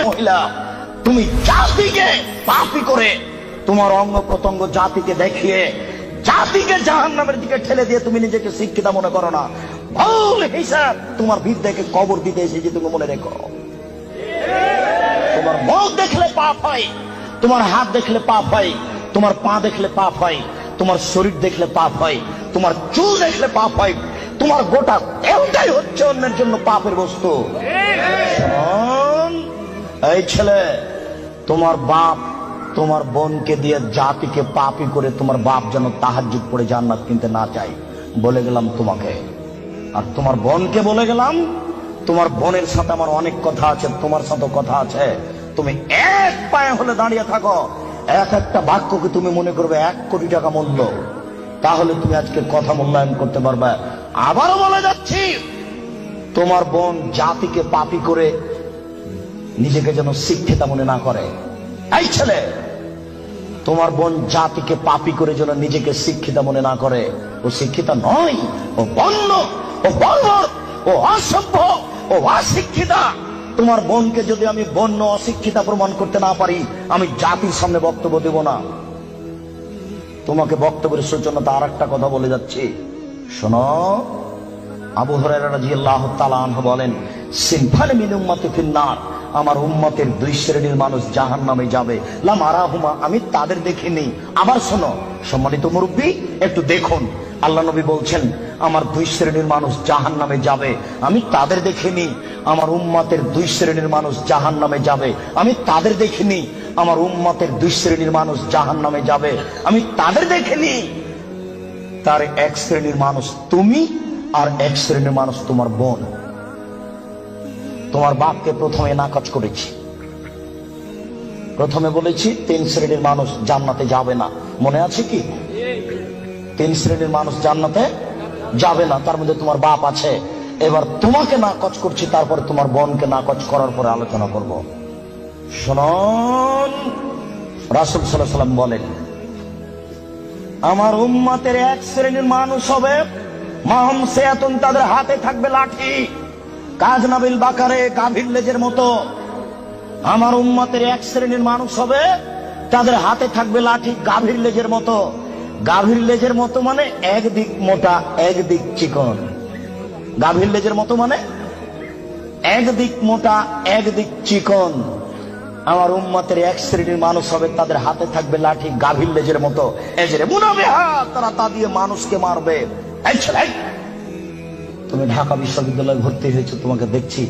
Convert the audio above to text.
মহিলা, তুমি জাতিকে পাপী করে, তোমার অঙ্গ প্রত্যঙ্গ জাতিকে দেখিয়ে জাতিকে জাহান্নামের দিকে ঠেলে দিয়ে তুমি নিজেকে শিক্ষিত মনে করো না। ভুল হিসাব তোমার বিদ্যাকে কবর দিতে এসেছি, তুমি মনে রেখো। তোমার মুখ দেখলে পাপ হয়, তোমার হাত দেখলে পাপ হয়, তোমার পা দেখলে পাপ হয়, তোমার শরীর দেখলে পাপ হয়, তোমার চুল দেখলে পাপ হয়, তোমার গোটা দেহটাই হচ্ছে অন্যের জন্য পাপের বস্তু। এই ছেলে, তোমার বাপ তোমার বোনকে দিয়ে জাতিকে পাপী করে তোমার বাপ যেন তাহাজ্জুদ পড়ে জান্নাত কিনতে না চাই, বলে গেলাম তোমাকে। আর তোমার বোনকে বলে গেলাম, তোমার বোনের সাথে আমার অনেক কথা আছে, তোমার সাথে কথা আছে। তুমি এক পায়ে হলে দাঁড়িয়ে থাকো, এক একটা বাক্যকে তুমি মনে করবে 1 কোটি টাকা মূল্য, তাহলে তুমি আজকে কথা মূল্যায়ন করতে পারবে। আবারও বলে যাচ্ছি, তোমার বোন জাতিকে পাপী করে নিজেকে যেন শিক্ষিত মনে না করে। এই ছেলে, তোমার বোন জাতিকে পাপী করে যেন নিজেকে শিক্ষিত মনে না করে। ও শিক্ষিত নয়, ও বন্য, ও বর্বর, ও অসভ্য, ও অশিক্ষিতা। তোমার বোনকে যদি আমি বন্য অশিক্ষিতা প্রমাণ করতে না পারি, আমি জাতির সামনে বক্তব্য দেব না। তোমাকে বক্তব্যের সূচনাতে আর একটা কথা বলে যাচ্ছি, শোনো। আবু হুরায়রা রাদিয়াল্লাহু তাআলা আনহু বলেন, সিনফান মিন উম্মতি ফিন্নার, আমার উম্মতের 2 শ্রেণীর মানুষ জাহান্নামে যাবে, লাম আরাহুমা, আমি তাদের দেখিনি। আবার শোনো সম্মানিত মুরব্বী, একটু দেখুন, আল্লাহ নবী বলছেন আমার 2 শ্রেণীর মানুষ জাহান্নামে যাবে, আমি তাদের দেখিনি। আমার উম্মতের 2 শ্রেণীর মানুষ জাহান্নামে যাবে, আমি তাদের দেখিনি। আমার উম্মতের 2 শ্রেণীর মানুষ জাহান্নামে যাবে, আমি তাদের দেখিনি। তার 1 শ্রেণীর মানুষ তুমি, আর 1 শ্রেণীর মানুষ তোমার বোন। তোমার বাপকে প্রথমে নাকচ করেছি, প্রথমে বলেছি 3 শ্রেণীর মানুষ জান্নাতে যাবে না, মনে আছে কি? 3 শ্রেণীর মানুষ জান্নাতে যাবে না, তার মধ্যে তোমার বাপ আছে। এবার তোমাকে নাকচ করছি, তারপরে তোমার বোনকে নাকচ করার পরে আলোচনা করব। শুনুন, রাসূল সাল্লাল্লাহু আলাইহি ওয়াসাল্লাম বলেন, আমার উম্মতের 1 শ্রেণীর মানুষ হবে মাহুম সিয়াতুন, তাদের হাতে থাকবে লাঠি, কাজনাবিল বাকারে, গাভীর লেজের মতো। আমার উম্মতের 1 শ্রেণীর মানুষ হবে, তাদের হাতে থাকবে লাঠি গাভীর লেজের মতো। গাভীর লেজের মতো মানে একদিক মোটা একদিক চিকন। গাভীর লেজের মতো মানে একদিক মোটা একদিক চিকন। আমার উম্মতের 1 শ্রেণীর মানুষ হবে, তাদের হাতে থাকবে লাঠি গাভীর লেজের মতো, এজরে মুনাবিহা, তারা তা দিয়ে মানুষকে মারবে। এই ছেলে, তুমি ঢাকা বিশ্ববিদ্যালয়ে ভর্তি হয়েছো, তোমাকে দেখছি